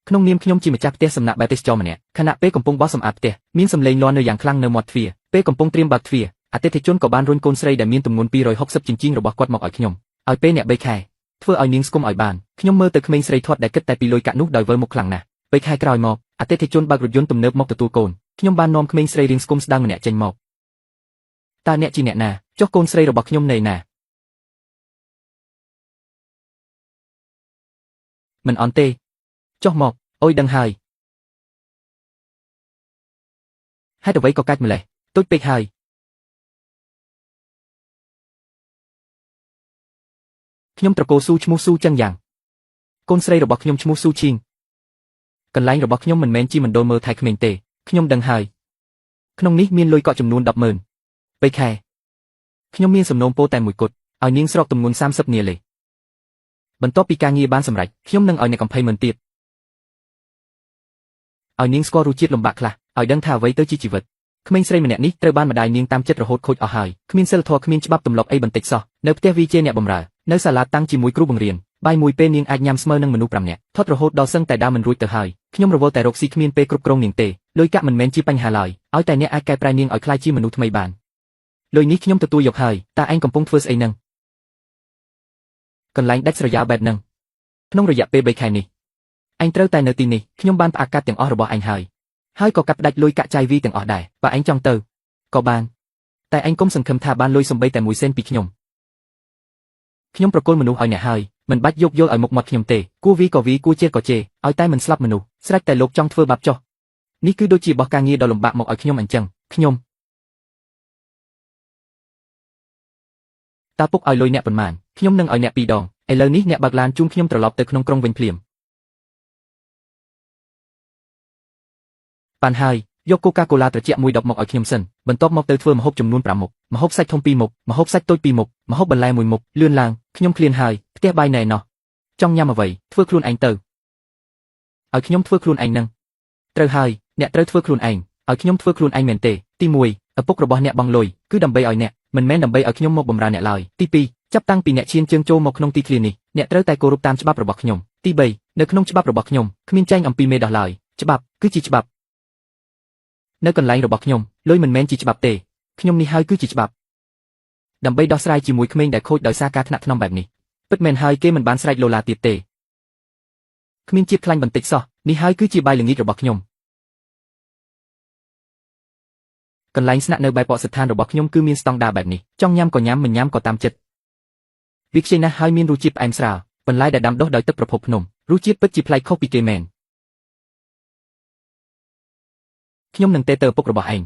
ក្នុងនាមខ្ញុំជាម្ចាស់ផ្ទះសំណាក់បែបទេសចរម្នាក់ខណៈពេលកំពុងបោះសម្អាតផ្ទះមានសម្លេងលាន់នៅយ៉ាងខ្លាំងនៅមាត់ទ្វារពេលកំពុងត្រៀមបើកទ្វារអតិថិជនក៏បានរុញកូនស្រីដែលមានទម្ងន់260 ចិញ្ចៀងរបស់គាត់មកឲ្យខ្ញុំឲ្យពេលអ្នក3 ខែធ្វើឲ្យនាងស្គមឲ្យបានខ្ញុំមើលទៅក្មេងស្រីធាត់ដែលគិតតែពីលុយកាក់នោះដោយវិលមុខខ្លាំងណាស់3 ខែក្រោយមកអតិថិជនបើករថយន្តទំនើបមកទទួលកូនខ្ញុំបាននាំក្មេងស្រីរៀងស្គមស្ដាងម្នាក់ចេញមកតើអ្នកជាអ្នកណាចុះកូនស្រីរបស់ខ្ញុំនៅណាមិនអន់ទេចុះមកអុយដឹងហើយហេតុអ្វីក៏កាច់ម្លេះតូចពេកហើយខ្ញុំត្រកូលស៊ូឈ្មោះស៊ូចឹងយ៉ាងកូនស្រីរបស់ខ្ញុំឈ្មោះស៊ូឈីងកន្លែងរបស់ខ្ញុំមិនមែនជាមណ្ឌលមើលថែក្មេងទេខ្ញុំដឹងហើយក្នុងនេះមានលុយកក់ចំនួន 100000 ពេលខែខ្ញុំមានសំណូមពរតែមួយគត់ឲ្យនាងស្រកទម្ងន់30 នាលេបន្ទាប់ពីការងារបានសម្រេចខ្ញុំនឹងឲ្យអ្នកកំភៃមិនទៀតឲ្យនាងស្គាល់រសជាតិលំបាកខ្លះឲ្យដឹងថាអ្វីទៅជាជីវិតក្មេងស្រីម្នាក់នេះត្រូវបានម្ដាយនាងតាមចិត្តរហូតខូចអស់ហើយគ្មានសិលធម៌គ្មានច្បាប់ទម្លាប់អីបន្តិចសោះនៅផ្ទះវាជាអ្នកបម្រើនៅសាលាតាំងជាមួយគ្រូបង្រៀនបាយមួយពេលនាងអាចញ៉ាំស្មើនឹងមនុស្ស5 នាក់ថត់រហូតដល់សឹងតែដើមមិនរួចទៅហើយខ្ញុំរវល់តែរកស៊ីគ្មានពេលគ្រប់គ្រងនាងទេលុយកាក់មិនមែនជាបញ្ហាឡើយឲ្យតែអ្នកអាចកែប្រែនាងឲ្យក្លាយជាមនុស្សថ្មីបានលុយនេះខ្ញុំទទួលយកហើយតើឯងកំពុងធ្វើស្អីនឹងកន្លែងដាច់ស្រយាលបែបហ្នឹងក្នុងរយៈពេល3 ខែនេះឯងត្រូវតែនៅទីនេះខ្ញុំបានផ្អាកកាត់ទាំងអស់របស់ឯងហើយក៏កាត់ផ្ដាច់លុយកាក់ចាយវីទាំងអស់ដែរបើឯងចង់ទៅក៏បានតែឯងកុំសង្ឃឹមថាបានលុយសំបីតែ1 សេនពីខ្ញុំប្រគល់មនុស្សឲ្យអ្នកហើយមិនបាច់យកយល់ឲ្យមុខមាត់ខ្ញុំទេគួរវីក៏វីគួរជេរក៏ជេរឲ្យតែមិនស្លាប់មនុស្សស្រេចតែលោកចង់ធ្វើបាបចុះនេះគឺដូចជាបោះការងារដ៏លំបាកមកឲ្យខ្ញុំអញ្ចឹងខ្ញុំតើពុកឲ្យលុយអ្នកប៉ុន្មានខ្ញុំនឹងឲ្យអ្នក2 ដងឥឡូវនេះអ្នកបើកឡានជូនខ្ញុំត្រឡប់ទៅក្នុងក្រុងវិញភ្លាមបានហើយយកកូកាកូឡាត្រជាក់1 ដបមកឲ្យខ្ញុំសិនបន្ទាប់មកទៅធ្វើម្ហូបចំនួន5 មុខម្ហូបសាច់ធំ2 មុខម្ហូបសាច់តូច2 មុខម្ហូបបន្លែ1 មុខលឿនឡើងខ្ញុំឃ្លានហើយផ្ទះបាយណែណោះចង់ញ៉ាំអ្វីធ្វើខ្លួនឯងទៅឲ្យខ្ញុំធ្វើខ្លួនឯងនឹងត្រូវហើយអ្នកត្រូវធ្វើខ្លួនឯងឲ្យខ្ញុំធ្វើខ្លួនឯងមែនទេទី1ឪពុករបស់អ្នកបងលុយគឺដើម្បីឲ្យអ្នកមិនមែនដើម្បីឲ្យខ្ញុំមកបម្រើអ្នកឡើយទី2ចាប់តាំងពីអ្នកឈានជើងចូលមកក្នុងទីធ្លានេះអ្នកត្រូវតែគោរពតាមច្បាប់របស់ខ្ញុំទី3នៅក្នុងច្បាប់របស់ខ្ញុំគ្មានចែងអំពីមេដោះឡើយច្បាប់គឺជាច្បាប់នៅកន្លែងរបស់ខ្ញុំលុយមិនមែនជាច្បាប់ទេខ្ញុំនេះហើយគឺជាច្បាប់ដើម្បីដោះស្រាយជាមួយក្មេងដែលខូចដោយសារការថ្នាក់ថ្នមបែបនេះពិតមែនហើយគេមិនបានស្រែកឡូឡាទៀតទេគ្មានជាតិខ្លាញ់បន្តិចសោះនេះហើយគឺជាបាយល្ងាចរបស់ខ្ញុំកន្លែងស្នាក់នៅបែបបកសិដ្ឋានរបស់ខ្ញុំគឺមានស្តង់ដារបែបនេះចង់ញ៉ាំក៏ញ៉ាំមិនញ៉ាំក៏តាមចិត្តវាខ្ចីណាស់ហើយមានរសជាតិផ្អែមស្រាលបន្លែដែលដាំដុះដោយទឹកប្រភពភ្នំរសជាតិពិតជាប្លែកខុសពីគេមែនខ្ញុំនឹងទេទៅឪពុករបស់ឯង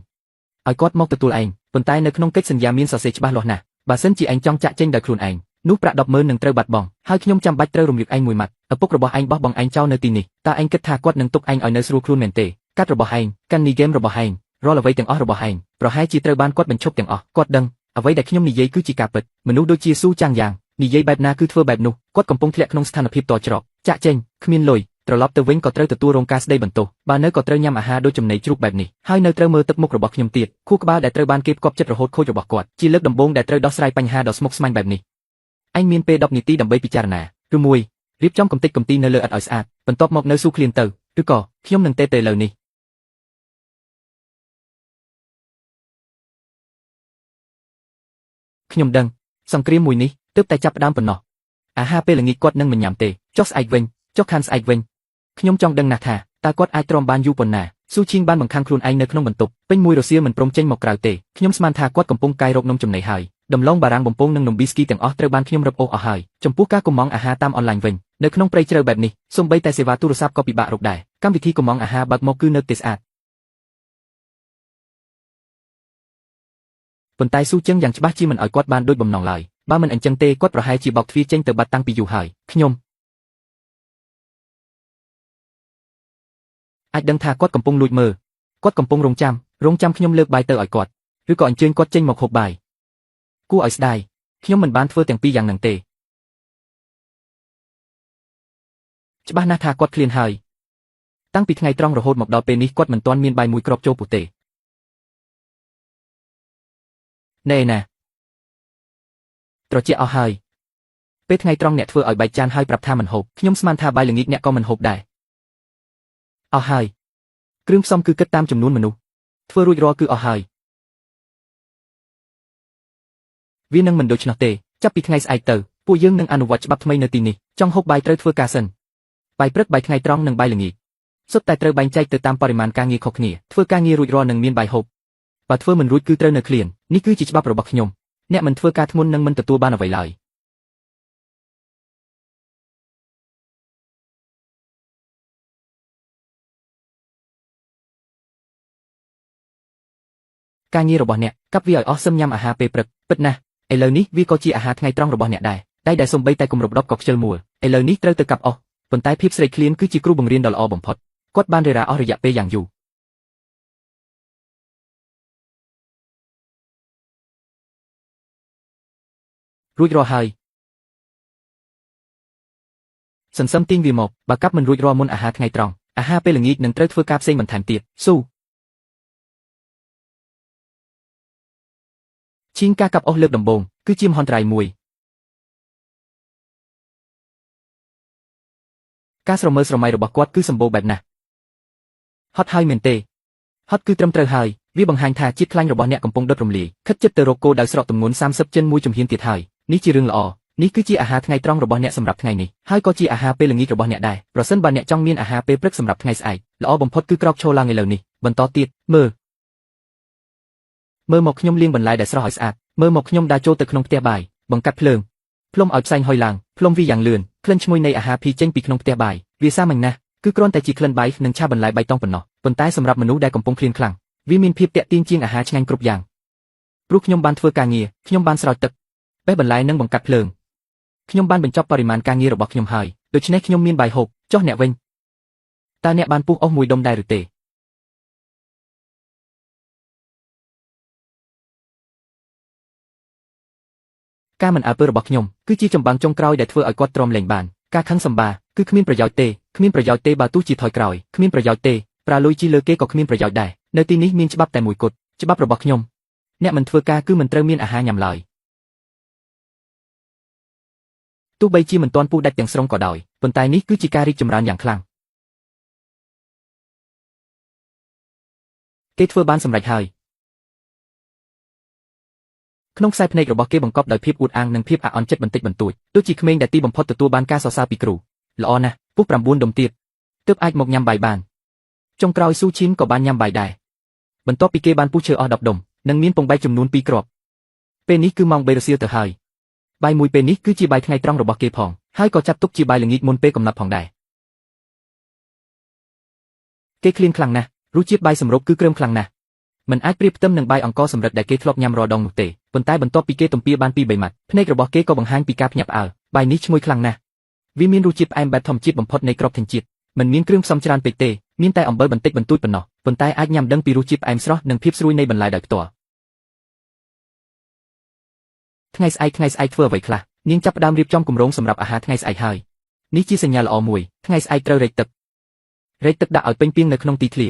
ឲ្យគាត់មកទទួលឯងប៉ុន្តែនៅក្នុងកិច្ចសន្យាមានសរសេរច្បាស់លាស់ណាស់បើសិនជាឯងចង់ចាក់ចេញដោយខ្លួនឯងនោះប្រាក់ 100000 នឹងត្រូវបាត់បង់ហើយខ្ញុំចាំបាច់ត្រូវរំលឹកឯងមួយម៉ាត់ឪពុករបស់ឯងបោះបង់ឯងចោលនៅទីនេះតើឯងគិតថាគាត់នឹងទុកឯងឲ្យនៅស្រួលខ្លួនមែនទេកាត់របស់ឯងកាន់នីហ្គេមរបស់ឯងរាល់អ្វីទាំងអស់របស់ឯងប្រហែលជាត្រូវបានគាត់បញ្ឈប់ទាំងអស់គាត់ដឹងអ្វីដែលខ្ញុំនិយាយគឺជាការពិតមនុស្សដូចជាស៊ូចាំងយ៉ាងនិយាយបែបណាគឺធ្វើបែបនោះគាត់កំពុងធ្លាក់ក្នុងស្ថានភាពតច្រកចាក់ចេញគ្មានលុយត្រឡប់ទៅវិញក៏ត្រូវទទួលរងការស្ដីបន្ទោសបើនៅក៏ត្រូវញ៉ាំអាហារដូចចំណីជ្រូកបែបនេះហើយនៅត្រូវមើលទឹកមុខរបស់ខ្ញុំទៀតខួរក្បាលដែលត្រូវបានគេផ្គប់ចិត្តរហូតខូចរបស់គាត់ជាលើកដំបូងដែលត្រូវដោះស្រាយបញ្ហាដ៏ស្មុគស្មាញបែបនេះឯងមានពេល10 នាទីដើម្បីពិចារណាគឺ1រៀបចំកំទេចកំទីនៅលើឥដ្ឋឲ្យស្អាតបន្ទាប់មកនៅស៊ូឃ្លានទៅឬក៏ខ្ញុំនឹងទេទៅឥឡូវនេះខ្ញុំដឹងសង្គ្រាមមួយនេះទើបតែចាប់ផ្ដើមប៉ុណ្ណោះអាហារពេលល្ងាចគាត់នឹងមិនញ៉ាំទេចុះស្អែកវិញចុះខាន់ស្អែកវិញខ្ញុំចង់ដឹងណាស់ថាតើគាត់អាចទ្រាំបានយូរប៉ុណ្ណាស៊ូឈីងបានបង្ខាំងខ្លួនឯងនៅក្នុងបន្ទប់ពេញមួយរសៀលមិនព្រមចេញមកក្រៅទេខ្ញុំស្មានថាគាត់កំពុងកាយរកនំចំណីហើយដំឡូងបារាំងបំពងនិងនំប៊ីស្គីទាំងអស់ត្រូវបានខ្ញុំរឹបអូសអស់ហើយចំពោះការកុម្ម៉ង់អាហារតាមអនឡាញវិញនៅក្នុងព្រៃជ្រៅបែបនេះសូម្បីតែសេវាទូរស័ព្ទក៏ពិបាករកដែរកម្មវិធីកុម្ម៉ង់អាហារបើកមកគឺនៅតែស្អាតប៉ុន្តែស៊ូជឹងយ៉ាងច្បាស់ជាមិនឲ្យគាត់បានដូចបំណងឡើយបើមិនអញ្ចឹងទេគាត់ប្រហែលជាបោកទ្វារចេញទៅបាត់តាំងពីយូរហើយខ្ញុំអាចដឹងថាគាត់កំពុងលួចមើលគាត់កំពុងរងចាំខ្ញុំលើកបាយទៅឲ្យគាត់ឬក៏អញ្ជើញគាត់ចេញមកហូបបាយគួរឲ្យស្ដាយខ្ញុំមិនបានធ្វើទាំងពីរយ៉ាងហ្នឹងទេច្បាស់ណាស់ថាគាត់ឃ្លានហើយតាំងពីថ្ងៃត្រង់រហូតមកដល់ពេលនេះគាត់មិនទាន់មានបាយមួយគ្រាប់ចូលពោះទេណែណាត្រជាក់អស់ហើយពេលថ្ងៃត្រង់អ្នកធ្វើឲ្យបាយចានហើយប្រាប់ថាមិនហូបខ្ញុំស្មានថាបាយល្ងាចអ្នកក៏មិនហូបដែរ អស់ហើយគ្រឿងផ្សំគឺគិតតាមចំនួនមនុស្សធ្វើរួចរាល់គឺអស់ហើយវានឹងមិនដូច្នោះទេចាប់ពីថ្ងៃស្អែកទៅពួកយើងនឹងអនុវត្តច្បាប់ថ្មីនៅទីនេះចង់ហូបបាយត្រូវធ្វើការសិនបាយព្រឹកបាយថ្ងៃត្រង់និងបាយល្ងាចសុទ្ធតែត្រូវបែងចែកទៅតាមបរិមាណការងារខុសគ្នាធ្វើការងាររួចរាល់នឹងមានបាយហូបបើធ្វើមិនរួចគឺត្រូវនៅឃ្លាននេះគឺជាច្បាប់របស់ខ្ញុំអ្នកមិនធ្វើការធ្ងន់នឹងមិនទទួលបានអ្វីឡើយការងាររបស់អ្នកកាប់វាឲ្យអស់សឹមញ៉ាំអាហារពេលព្រឹកពិតណាស់ឥឡូវនេះវាក៏ជាអាហារថ្ងៃត្រង់របស់អ្នកដែរដៃដែលសំបីតែគម្រប10ក៏ខ្ជិលមួលឥឡូវនេះត្រូវទៅកាប់អស់ប៉ុន្តែភាពស្រេកឃ្លានគឺជាគ្រូបង្រៀនដ៏ល្អបំផុតគាត់បានរារាអស់រយៈពេលយ៉ាងយូររួចរាល់ហើយសន្សំទាញវាមកបើកាប់មិនរួចរាល់មុនអាហារថ្ងៃត្រង់អាហារពេលល្ងាចនឹងត្រូវធ្វើការផ្សេងបន្ថែមទៀតស៊ូឈីងការកាប់អស់លើកដំបូងគឺជាមហន្តរាយមួយការស្រមើស្រមៃរបស់គាត់គឺសម្បូរបែបណាស់ហត់ហើយមែនទេហត់គឺត្រឹមត្រូវហើយវាបង្ហាញថាជាតិខ្លាញ់របស់អ្នកកំពុងដុតរំលាយខិតជិតទៅរកគោលដៅស្រកទម្ងន់30ចិនមួយជំហានទៀតហើយនេះជារឿងល្អនេះគឺជាអាហារថ្ងៃត្រង់របស់អ្នកសម្រាប់ថ្ងៃនេះហើយក៏ជាអាហារពេលល្ងាចរបស់អ្នកដែរប្រសិនបើអ្នកចង់មានអាហារពេលព្រឹកសម្រាប់ថ្ងៃស្អែកល្អបំផុតគឺក្រោកឈរឡើងឥឡូវនេះបន្តទៀតមើលមកខ្ញុំលាងបន្លែដែលស្រស់ឲ្យស្អាតមើលមកខ្ញុំដើរចូលទៅក្នុងផ្ទះបាយបង្កាត់ភ្លើងផ្លុំឲ្យផ្សែងហុយឡើងផ្លុំវាយ៉ាងលឿនក្លិនឈ្ងុយនៃអាហារភីចេញពីក្នុងផ្ទះបាយវាសាមញ្ញណាស់គឺគ្រាន់តែជាក្លិនបាយនិងឆាបន្លែបៃតងប៉ុណ្ណោះប៉ុន្តែសម្រាប់មនុស្សដែលកំពុងឃ្លានខ្លាំងវាមានភាពទាក់ទាញជាងអាហារឆ្ងាញ់គ្រប់យ៉ាងព្រោះខ្ញុំបានធ្វើការងារខ្ញុំបានស្រោចទឹកបេះបន្លែនិងបង្កាត់ភ្លើងខ្ញុំបានបញ្ចប់បរិមាណការងាររបស់ខ្ញុំហើយដូច្នេះខ្ញុំមានបាយហូបចុះអ្នកវិញតើអ្នកបានពុះអស់មួយដុំដែរឬទេការមិនអើពើរបស់ខ្ញុំគឺជាចម្បាំងចុងក្រោយដែលធ្វើឲ្យគាត់ទ្រាំលែងបានការខឹងសម្បាគឺគ្មានប្រយោជន៍ទេគ្មានប្រយោជន៍ទេបើទោះជាថយក្រោយគ្មានប្រយោជន៍ទេប្រើលុយជីលើគេក៏គ្មានប្រយោជន៍ដែរនៅទីនេះមានច្បាប់តែមួយគត់ច្បាប់របស់ខ្ញុំអ្នកមិនធ្វើការគឺមិនត្រូវមានអាហារញ៉ាំឡើយទោះបីជាមិនទាន់ពុះដាច់ទាំងស្រុងក៏ដោយប៉ុន្តែនេះគឺជាការរីកចម្រើនយ៉ាងខ្លាំងគេធ្វើបានសម្រេចហើយក្នុងខ្សែភ្នែករបស់គេបង្កប់ដោយភាពអួតអាងនិងភាពអាក់អន់ចិត្តបន្តិចបន្តួចដូចជាក្មេងដែលទីបំផុតទទួលបានការសរសើរពីគ្រូល្អណាស់ពុះ9ដុំទៀតទើបអាចមកញ៉ាំបាយបានចុងក្រោយស៊ូឈីនក៏បានញ៉ាំបាយដែរបន្ទាប់ពីគេបានពុះឈើអស់10ដុំនិងមានពងបែកចំនួន2គ្រាប់ពេលនេះគឺម៉ោង3រសៀលទៅហើយបាយមួយពេលនេះគឺជាបាយថ្ងៃត្រង់របស់គេផងហើយក៏ចាត់ទុកជាបាយល្ងាចមុនពេលកំណត់ផងដែរគេឃ្លានខ្លាំងណាស់រសជាតិបាយសម្រូបគឺគ្រើមខ្លាំងណាស់មិនអាចប្រៀបផ្ទឹមនឹងបាយអង្ករសម្រិតដែលគេធ្លាប់ញ៉ាំរាល់ដងនោះទេប៉ុន្តែបន្ទាប់ពីគេទំពាបាន2-3ម៉ាត់ភ្នែករបស់គេក៏បង្ហាញពីការភ្ញាក់ផ្អើលបាយនេះឈ្ងុយខ្លាំងណាស់វាមានរសជាតិផ្អែមបែបធម្មជាតិបំផុតនៃគ្រាប់ធាញជាតិមិនមានគ្រឿងផ្សំច្រើនពេកទេមានតែអំបិលបន្តិចបន្តួចប៉ុណ្ណោះប៉ុន្តែអាចញ៉ាំដឹងពីរសជាតិផ្អែមស្រស់និងភាពស្រួយនៃបន្លែដោយផ្ទាល់ថ្ងៃស្អែកធ្វើអ្វីខ្លះនាងចាប់ផ្ដើមរៀបចំគម្រោងសម្រាប់អាហារថ្ងៃស្អែកហើយនេះជាសញ្ញាល្អមួយថ្ងៃស្អែកត្រូវរែកទឹកដាក់ឲ្យពេញពីងនៅក្នុងទីធ្លា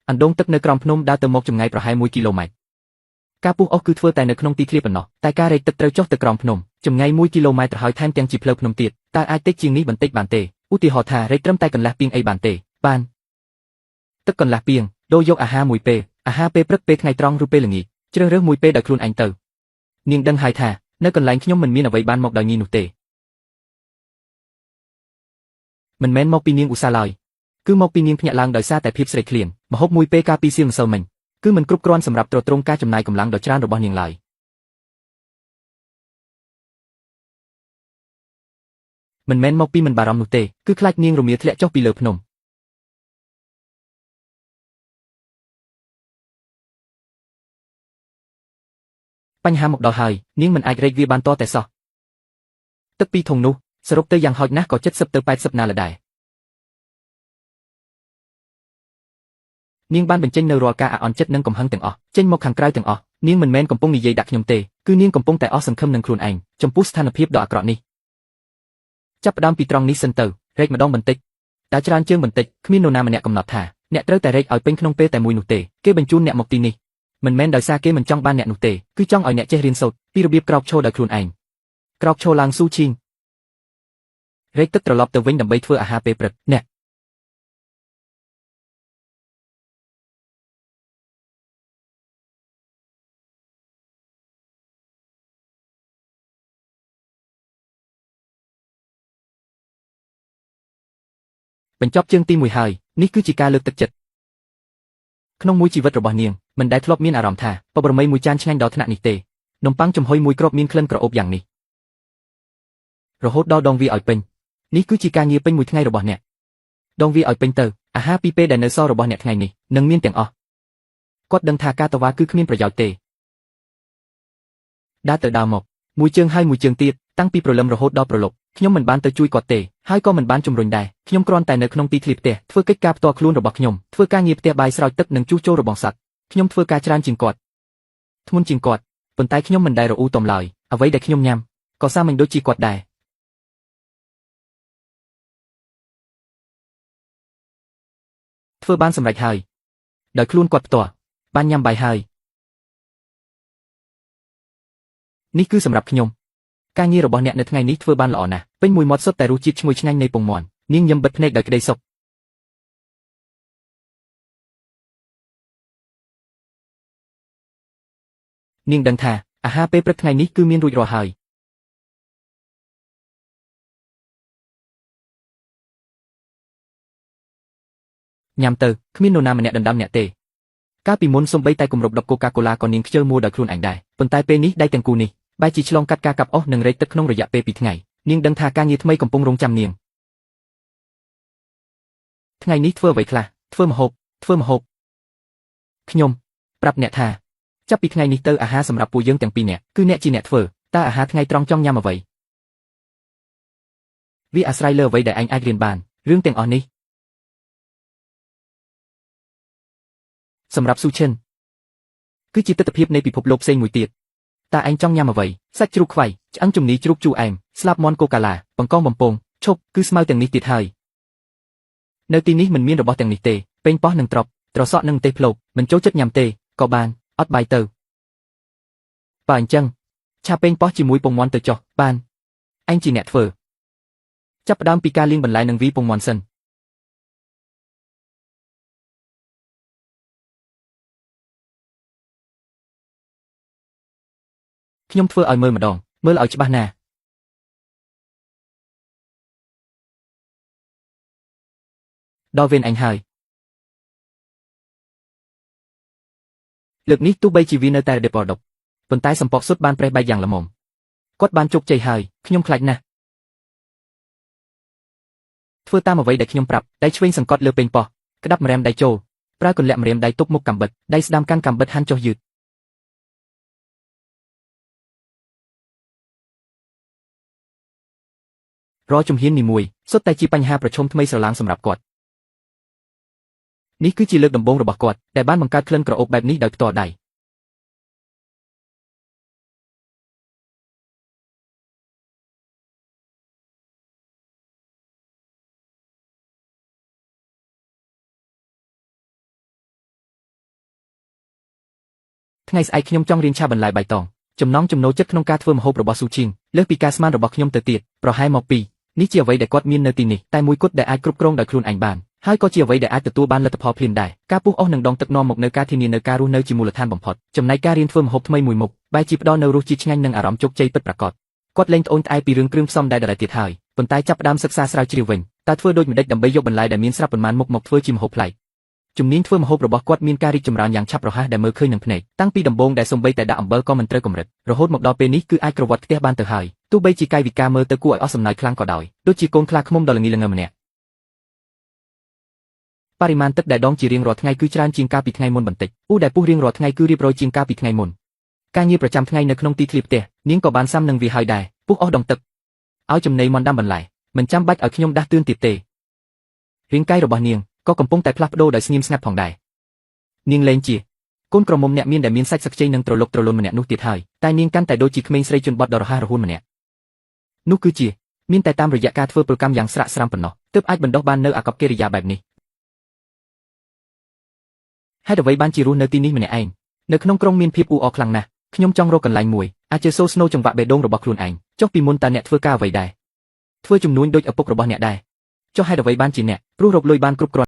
អណ្ដូងទឹកនៅក្រោមភ្នំដើរទៅមកចម្ងាយប្រហែល1គីឡូម៉ែត្រការពុះអុសគឺធ្វើតែនៅក្នុងទីធ្លាប៉ុណ្ណោះតែការរែកទឹកត្រូវចុះទៅក្រោមភ្នំចម្ងាយ1គីឡូម៉ែត្រហើយថែមទាំងជាផ្លូវភ្នំទៀតតើអាចតិចជាងនេះបន្តិចបានទេឧទាហរណ៍ថារែកត្រឹមតែកន្លះពីងអីបានទេបានទឹកកន្លះពីងដូរយកអាហារមួយពេលអាហារពេលព្រឹកពេលថ្ងៃត្រង់ឬពេលល្ងាចជ្រើសរើសមួយពេលដោយខ្លួនឯងទៅនាងដឹងហើយថានៅកន្លែងខ្ញុំមិនមានអ្វីបានមកដោយងាយនោះទេមិនមែនមកពីនាងឧស្សាហ៍ឡើយគឺមកពីនាងភ្ញាក់ឡើងដោយសារតែភាពស្រេកឃ្លានម្ហូបមួយពេលកាលពីសៀលម្សិលមិញគឺមិនគ្រប់គ្រាន់សម្រាប់ទ្រទ្រង់ការចំណាយកម្លាំងដ៏ច្រើនរបស់នាងឡើយមិនមែនមកពីមិនបារម្ភនោះទេគឺខ្លាចនាងរមៀលធ្លាក់ចុះពីលើភ្នំបញ្ហាមកដល់ហើយនាងមិនអាចរែកវាបានតតែសោះទឹកពីធុងនោះសរុបទៅយ៉ាងហោចណាស់ក៏70ទៅ80ណាលដែរនាងបានបញ្ចេញនៅរាល់ការអាក់អន់ចិត្តនិងកំហឹងទាំងអស់ចេញមកខាងក្រៅទាំងអស់នាងមិនមែនកំពុងនិយាយដាក់ខ្ញុំទេគឺនាងកំពុងតែអស់សង្ឃឹមនឹងខ្លួនឯងចំពោះស្ថានភាពដ៏អាក្រក់នេះចាប់ផ្ដើមពីត្រង់នេះសិនទៅរែកម្ដងបន្តិចតែច្រើនជើងបន្តិចគ្មាននរណាម្នាក់កំណត់ថាអ្នកត្រូវតែរែកឲ្យពេញក្នុងពេលតែមួយនោះទេគេបញ្ជូនអ្នកមកទីនេះមិនមែនដោយសារគេមិនចង់បានអ្នកនោះទេគឺចង់ឲ្យអ្នកចេះរៀនសូត្រពីរបៀបក្រោកឈរដោយខ្លួនឯងក្រោកឈរឡើងស៊ូឈីងរែកទឹកត្រឡប់ទៅវិញដើម្បីធ្វើអាហារពេលព្រឹកអ្នក បញ្ចប់ជើងទី1ហើយនេះគឺជាការលើកទឹកចិត្តក្នុងមួយជីវិតរបស់នាងមិនដែលធ្លាប់មានអារម្មណ៍ថាបបរមីមួយចានឆ្ងាញ់ដល់ថ្នាក់នេះទេនំប៉័ងចំហុយមួយគ្រាប់មានក្លិនក្រអូបយ៉ាងនេះរហូតដល់ដងវាឲ្យពេញនេះគឺជាការងារពេញមួយថ្ងៃរបស់អ្នកដងវាឲ្យពេញទៅអាហារពីរពេលដែលនៅសល់របស់អ្នកថ្ងៃនេះនឹងមានទាំងអស់គាត់ដឹងថាការតវ៉ាគឺគ្មានប្រយោជន៍ទេដើរទៅដើរមកមួយជើងហើយមួយជើងទៀតតាំងពីព្រលឹមរហូតដល់ព្រលប់ខ្ញុំមិនបានទៅជួយគាត់ទេហើយក៏មិនបានជំរុញដែរខ្ញុំគ្រាន់តែនៅក្នុងទីធ្លាផ្ទះធ្វើកិច្ចការផ្ទាល់ខ្លួនរបស់ខ្ញុំធ្វើការងារផ្ទះបាយស្រោចទឹកនិងជួសជុលរបងសត្វខ្ញុំធ្វើការច្រើនជាងគាត់ធ្ងន់ជាងគាត់ប៉ុន្តែខ្ញុំមិនដែលរអ៊ូទំឡើយអ្វីដែលខ្ញុំញ៉ាំក៏សាមញ្ញដូចជាគាត់ដែរធ្វើបានសម្រេចហើយដោយខ្លួនគាត់ផ្ទាល់បានញ៉ាំបាយហើយនេះគឺសម្រាប់ខ្ញុំការងាររបស់អ្នកនៅថ្ងៃនេះធ្វើបានល្អណាស់ពេញមួយមាត់សុទ្ធតែរសជាតិឈ្ងុយឆ្ងាញ់នៃពងមាន់នាងញឹមបិទភ្នែកដោយក្តីសុខនាងដឹងថាអាហារពេលព្រឹកថ្ងៃនេះគឺមានរួចរាល់ហើយញ៉ាំទៅគ្មាននរណាម្នាក់ដណ្ដើមអ្នកទេកាលពីមុនសូម្បីតែគម្របដបកូកាកូឡាក៏នាងខ្ជិលមួដោយខ្លួនឯងដែរប៉ុន្តែពេលនេះដៃទាំងគូនេះបែរជាឆ្លងកាត់ការកាប់អស់និងរែកទឹកក្នុងរយៈពេល2ថ្ងៃនាងដឹងថាការងារថ្មីកំពុងរងចាំនាងថ្ងៃនេះធ្វើអ្វីខ្លះធ្វើម្ហូបខ្ញុំប្រាប់អ្នកថាចាប់ពីថ្ងៃនេះទៅអាហារសម្រាប់ពួកយើងទាំងពីរនាក់គឺអ្នកជាអ្នកធ្វើតើអាហារថ្ងៃត្រង់ចង់ញ៉ាំអ្វីវាអាស្រ័យលើអ្វីដែលឯងអាចរៀនបានរឿងទាំងអស់នេះសម្រាប់ស៊ូឈិនគឺជាទិដ្ឋភាពនៃពិភពលោកផ្សេងមួយទៀតតើឯងចង់ញ៉ាំអ្វីសាច់ជ្រូកខ្វៃឆ្អឹងជំនីជ្រូកជូរអែមស្លាបមាន់កូកាឡាបង្កងបំពងឈប់គឺស្មៅទាំងនេះទៀតហើយនៅទីនេះមិនមានរបស់ទាំងនេះទេពេញប៉ោះនិងត្រប់ត្រសក់និងទេសភ្លោកមិនចូលចិត្តញ៉ាំទេក៏បានអត់បាយទៅបើអញ្ចឹងឆាពេញប៉ោះជាមួយពងមាន់ទៅចុះបានឯងជាអ្នកធ្វើចាប់ផ្ដើមពីការលាងបន្លែនិងវីពងមាន់សិនខ្ញុំធ្វើឲ្យមើលម្ដងមើលឲ្យច្បាស់ណាស់ដល់វេនអញហើយលើកនេះទោះបីជាវានៅតែដេប៉ដប់ប៉ុន្តែសម្ពកសុទ្ធបានប្រេះបែកយ៉ាងល្មមគាត់បានជោគជ័យហើយខ្ញុំខ្លាចណាស់ធ្វើតាមអ្វីដែលខ្ញុំប្រាប់ដៃឆ្វេងសង្កត់លើពេញប៉ោះក្តាប់ម្រាមដៃចូលប្រើកន្លាក់ម្រាមដៃទប់មុខកាំបិតដៃស្ដាំកាន់កាំបិតហាន់ចុះយឺតរាល់ជំហាននីមួយសុទ្ធតែជាបញ្ហាប្រឈមថ្មីស្រឡាងសម្រាប់គាត់នេះគឺជាលើកដំបូងរបស់គាត់ដែលបានបង្កើតក្លិនក្រអូបបែបនេះដោយផ្ទាល់ដៃថ្ងៃស្អែកខ្ញុំចង់រៀនឆាបន្លែបៃតងចំណង់ចំណូលចិត្តក្នុងការធ្វើម្ហូបរបស់ស៊ូឈៀងលើសពីការស្មានរបស់ខ្ញុំទៅទៀតប្រហែលមកពីនេះជាអ្វីដែលគាត់មាននៅទីនេះតែមួយគត់ដែលអាចគ្រប់គ្រងដោយខ្លួនឯងបានហើយក៏ជាអ្វីដែលអាចទទួលបានលទ្ធផលភ្លាមដែរការពុះអស់នឹងដងទឹកនាំមកនៅការធានានៅការរស់នៅជាមូលដ្ឋានបំផុតចំណែកការរៀនធ្វើម្ហូបថ្មីមួយមុខបែរជាផ្ដល់នូវរសជាតិឆ្ងាញ់និងអារម្មណ៍ជោគជ័យពិតប្រាកដគាត់លែងត្អូញត្អែពីរឿងគ្រឿងផ្សំដែលដដែលទៀតហើយប៉ុន្តែចាប់ផ្ដើមសិក្សាស្រាវជ្រាវវិញតើធ្វើដូចម្តេចដើម្បីយកបន្លែដែលមានស្រាប់ប៉ុន្មានមុខមកធ្វើជាម្ហូបប្លែកជំនាញធ្វើម្ហូបរបស់គាត់មានការរីកចម្រើនយ៉ាងឆាប់រហ័សដែលមើលឃើញនឹងភ្នែកតាំងពីដំបូងដែលសូម្បីតែដាក់អំបិលក៏មិនត្រូវកម្រិតរហូតមកដល់ពេលនេះគឺអាចក្រវ៉ាត់ផ្ទះបានទៅហើយទោះបីជាកាយវិការមើលទៅគួរឲ្យអស់សំណើចខ្លាំងក៏ដោយដូចជាកូនខ្លាឃ្មុំដ៏ល្ងីល្ងើម្នាក់បរិមាណទឹកដែលដងជារៀងរាល់ថ្ងៃគឺច្រើនជាងកាលពីថ្ងៃមុនបន្តិចដែលពុះរៀងរាល់ថ្ងៃគឺរៀបរយជាងកាលពីថ្ងៃមុនការងារប្រចាំថ្ងៃនៅក្នុងទីធ្លាផ្ទះនាងក៏បានសាំនឹងវាហើយដែរពុះអស់ដងទឹកឲ្យចំណីមន់ដាំបន្លែមិនចាំបាច់ឲ្យខ្ញុំដាស់តឿនទៀតទេរាងកាយរបស់នាងក៏កំពុងតែផ្លាស់ប្ដូរដោយស្ងៀមស្ងាត់ផងដែរនាងលែងជាកូនក្រមុំអ្នកមានដែលមានសាច់សឹកខ្ចីនិងត្រលុកត្រលន់ម្នាក់នោះទៀតហើយតែនាងកាន់តែដូចជាក្មេងស្រីជនបទដ៏រហ័សរហួនម្នាក់នោះគឺជាមានតែតាមរយៈការធ្វើពលកម្មយ៉ាងស្រាក់ស្រាំប៉ុណ្ណោះទើបអាចបណ្ដុះបាននៅអាកប្បកិរិយាបែបនេះហេតុអ្វីបានជារស់នៅទីនេះម្នាក់ឯងនៅក្នុងក្រុងមានភាពអ៊ូអរខ្លាំងណាស់ខ្ញុំចង់រកកន្លែងមួយអាចជាសូស្នូចង្វាក់បេះដូងរបស់ខ្លួនឯងចុះពីមុនតើអ្នកធ្វើការអ្វីដែរធ្វើជំនួញដូចឪពុករបស់អ្នកដែរចុះហេតុអ្វីបានជាអ្នកព្រោះរកលុយបានគ្រប់គ្រាន់